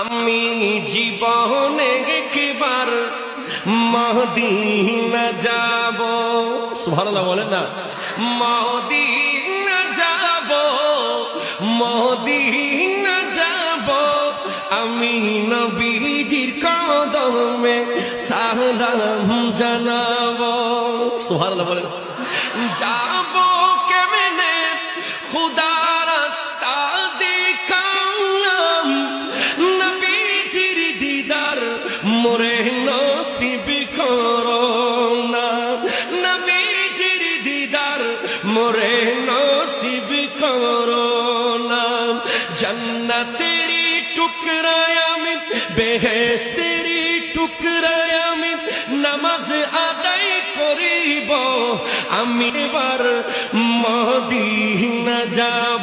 আমি জীবনে একবার মদিনা যাব। সুবহানাল্লাহ বলেন না, মদিনা যাব, মদিনা যাব, আমি নবীজির কদমে সালাম জানাবো। সুবহানাল্লাহ বলেন। যাব কেমনে খুদা রাস্তা দেখালাম, নবীজির দিদার মোরে নসিব করো না, নবীজির দিদার মোরে নসিব করো না। জান্নাতেরি টুকরায় আমি, বেহেশতেরি টুকরায় আমি নামাজ আদায় করিব, আমি এবার মদিনা যাব।